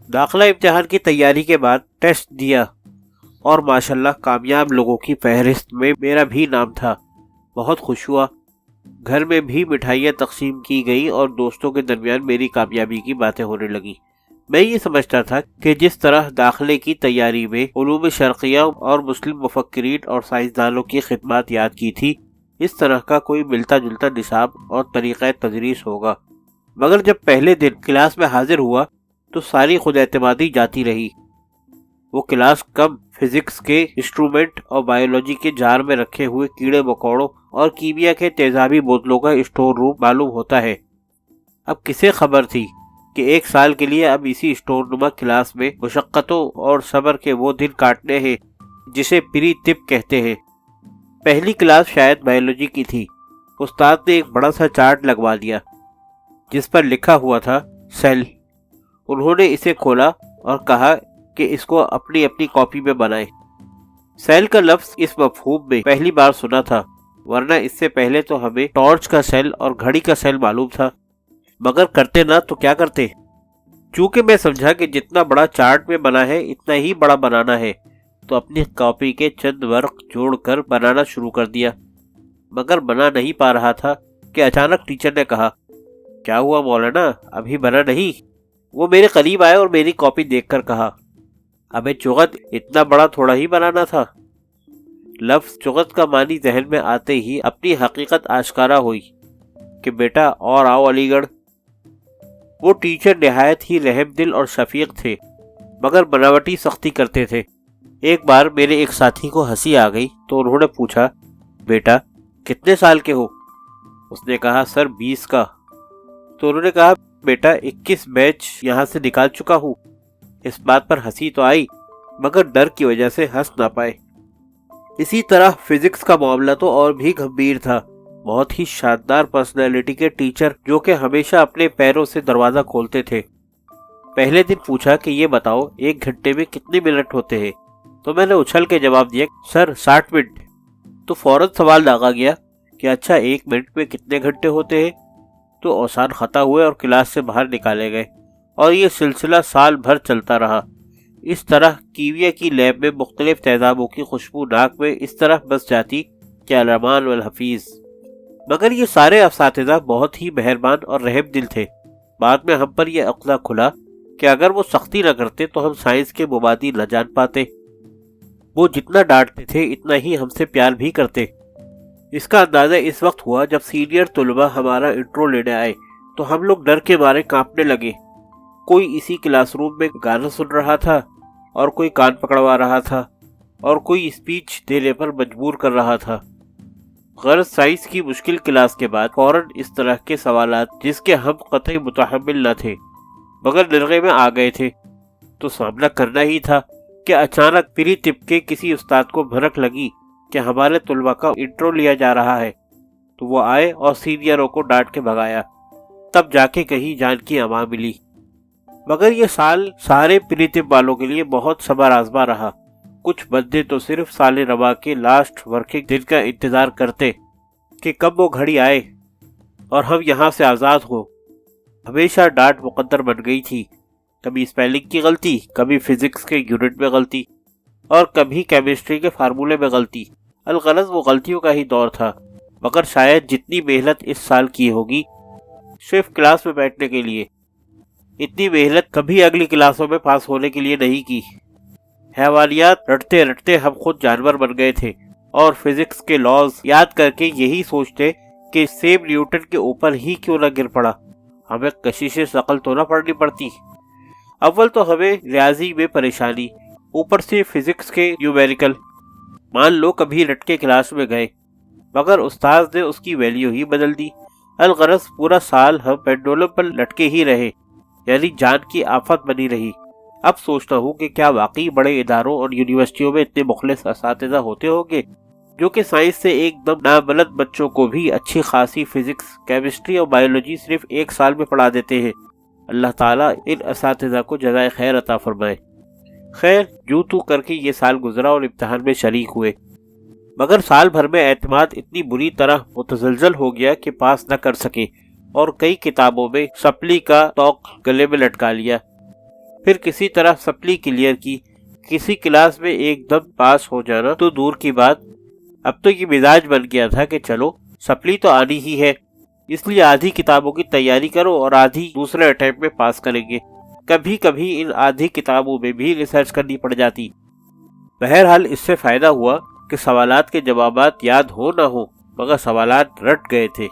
داخلہ امتحان کی تیاری کے بعد ٹیسٹ دیا اور ماشاءاللہ کامیاب لوگوں کی فہرست میں میرا بھی نام تھا۔ بہت خوش ہوا۔ گھر میں بھی مٹھائیاں تقسیم کی گئی اور دوستوں کے درمیان میری کامیابی کی باتیں ہونے لگی۔ میں یہ سمجھتا تھا کہ جس طرح داخلے کی تیاری میں علوم شرقیہ اور مسلم مفکرین اور سائنسدانوں کی خدمات یاد کی تھی، اس طرح کا کوئی ملتا جلتا نصاب اور طریقہ تدریس ہوگا۔ مگر جب پہلے دن کلاس میں حاضر ہوا تو ساری خود اعتمادی جاتی رہی۔ وہ کلاس کم فزکس کے انسٹرومنٹ اور بایولوجی کے جار میں رکھے ہوئے کیڑے مکوڑوں اور کیمیا کے تیزابی بوتلوں کا اسٹور روم معلوم ہوتا ہے۔ اب کسے خبر تھی کہ 1 سال کے لیے اب اسی اسٹور نما کلاس میں مشقتوں اور صبر کے وہ دن کاٹنے ہیں جسے پری طب کہتے ہیں۔ پہلی کلاس شاید بایولوجی کی تھی۔ استاد نے ایک بڑا سا چارٹ لگوا دیا جس پر لکھا ہوا تھا سیل۔ انہوں نے اسے کھولا اور کہا کہ اس کو اپنی اپنی کاپی میں بنائیں۔ سیل کا لفظ اس مفہوم میں پہلی بار سنا تھا، ورنہ اس سے پہلے تو ہمیں ٹارچ کا سیل اور گھڑی کا سیل معلوم تھا، مگر کرتے نہ تو کیا کرتے۔ چونکہ میں سمجھا کہ جتنا بڑا چارٹ میں بنا ہے اتنا ہی بڑا بنانا ہے، تو اپنی کاپی کے چند ورق جوڑ کر بنانا شروع کر دیا۔ مگر بنا نہیں پا رہا تھا کہ اچانک ٹیچر نے کہا، کیا ہوا مولانا، ابھی بنا نہیں؟ وہ میرے قریب آئے اور میری کاپی دیکھ کر کہا، ابے چغت، اتنا بڑا تھوڑا ہی بنانا تھا۔ لفظ چغت کا معنی ذہن میں آتے ہی اپنی حقیقت آشکارا ہوئی کہ بیٹا اور آؤ علی گڑھ۔ وہ ٹیچر نہایت ہی رحم دل اور شفیق تھے، مگر بناوٹی سختی کرتے تھے۔ ایک بار میرے ایک ساتھی کو ہنسی آ گئی تو انہوں نے پوچھا، بیٹا کتنے سال کے ہو؟ اس نے کہا، سر 20 کا۔ تو انہوں نے کہا، بیٹا 21 بیچ یہاں سے نکال چکا ہوں۔ اس بات پر ہنسی تو آئی مگر ڈر کی وجہ سے ہنس نہ پائے۔ اسی طرح فزکس کا معاملہ تو اور بھی گھمبیر تھا۔ بہت ہی شاندار پرسنالٹی کے ٹیچر جو کہ ہمیشہ اپنے پیروں سے دروازہ کھولتے تھے۔ پہلے دن پوچھا کہ یہ بتاؤ 1 گھنٹے میں کتنے منٹ ہوتے ہیں؟ تو میں نے اچھل کے جواب دیا، سر 60 منٹ۔ تو فوراً سوال داغا گیا کہ اچھا 1 منٹ میں کتنے گھنٹے ہوتے ہیں؟ تو اوسان خطا ہوئے اور کلاس سے باہر نکالے گئے، اور یہ سلسلہ سال بھر چلتا رہا۔ اس طرح کیمیا کی لیب میں مختلف تیزابوں کی خوشبو ناک میں اس طرح بس جاتی کہ الرحمن والحفیظ۔ مگر یہ سارے اساتذہ بہت ہی مہربان اور رحم دل تھے۔ بعد میں ہم پر یہ عقدہ کھلا کہ اگر وہ سختی نہ کرتے تو ہم سائنس کے مبادی نہ جان پاتے۔ وہ جتنا ڈانٹتے تھے اتنا ہی ہم سے پیار بھی کرتے۔ اس کا اندازہ اس وقت ہوا جب سینئر طلبہ ہمارا انٹرو لینے آئے تو ہم لوگ ڈر کے مارے کانپنے لگے۔ کوئی اسی کلاس روم میں گانا سن رہا تھا اور کوئی کان پکڑوا رہا تھا اور کوئی اسپیچ دینے پر مجبور کر رہا تھا۔ غرض سائنس کی مشکل کلاس کے بعد فوراً اس طرح کے سوالات جس کے ہم قطعی متحمل نہ تھے مگر نرغے میں آ گئے تھے تو سامنا کرنا ہی تھا کہ اچانک پری طب کے کسی استاد کو بھنک لگی کہ ہمارے طلبہ کا انٹرو لیا جا رہا ہے، تو وہ آئے اور سینئروں کو ڈانٹ کے بھگایا۔ تب جا کے کہیں جان کی امان ملی۔ مگر یہ سال سارے پری طب والوں کے لیے بہت صبر آزما رہا۔ کچھ بندے تو صرف سال رواں کے لاسٹ ورکنگ دن کا انتظار کرتے کہ کب وہ گھڑی آئے اور ہم یہاں سے آزاد ہو۔ ہمیشہ ڈانٹ مقدر بن گئی تھی، کبھی اسپیلنگ کی غلطی، کبھی فزکس کے یونٹ میں غلطی اور کبھی کیمسٹری کے فارمولے میں غلطی۔ الغرض وہ غلطیوں کا ہی دور تھا، مگر شاید جتنی محنت اس سال کی ہوگی صرف کلاس میں بیٹھنے کے لیے، اتنی محنت کبھی اگلی کلاسوں میں پاس ہونے کے لیے نہیں کی۔ حیوانیات رٹتے رٹتے ہم خود جانور بن گئے تھے اور فزکس کے لاز یاد کر کے یہی سوچتے کہ سیب نیوٹن کے اوپر ہی کیوں نہ گر پڑا، ہمیں کشش ثقل تو نہ پڑنی پڑتی۔ اول تو ہمیں ریاضی میں پریشانی، اوپر سے فزکس کے نیومیریکل۔ مان لو کبھی لٹکے کلاس میں گئے مگر استاد نے اس کی ویلیو ہی بدل دی۔ الغرض پورا سال ہم پینڈولم پر لٹکے ہی رہے، یعنی جان کی آفت بنی رہی۔ اب سوچتا ہوں کہ کیا واقعی بڑے اداروں اور یونیورسٹیوں میں اتنے مخلص اساتذہ ہوتے ہوں گے جو کہ سائنس سے ایک دم نابلد بچوں کو بھی اچھی خاصی فزکس، کیمسٹری اور بایولوجی صرف 1 سال میں پڑھا دیتے ہیں۔ اللہ تعالیٰ ان اساتذہ کو جزائے خیر عطا فرمائے۔ خیر یوں تو کر کے یہ سال گزرا اور امتحان میں شریک ہوئے، مگر سال بھر میں اعتماد اتنی بری طرح متزلزل ہو گیا کہ پاس نہ کر سکے اور کئی کتابوں میں سپلی کا توق گلے میں لٹکا لیا۔ پھر کسی طرح سپلی کلیئر کی۔ کسی کلاس میں ایک دم پاس ہو جانا تو دور کی بات، اب تو یہ مزاج بن گیا تھا کہ چلو سپلی تو آنی ہی ہے، اس لیے آدھی کتابوں کی تیاری کرو اور آدھی دوسرے اٹیمپٹ میں پاس کریں گے۔ کبھی کبھی ان آدھی کتابوں میں بھی ریسرچ کرنی پڑ جاتی۔ بہرحال اس سے فائدہ ہوا کہ سوالات کے جوابات یاد ہو نہ ہو مگر سوالات رٹ گئے تھے۔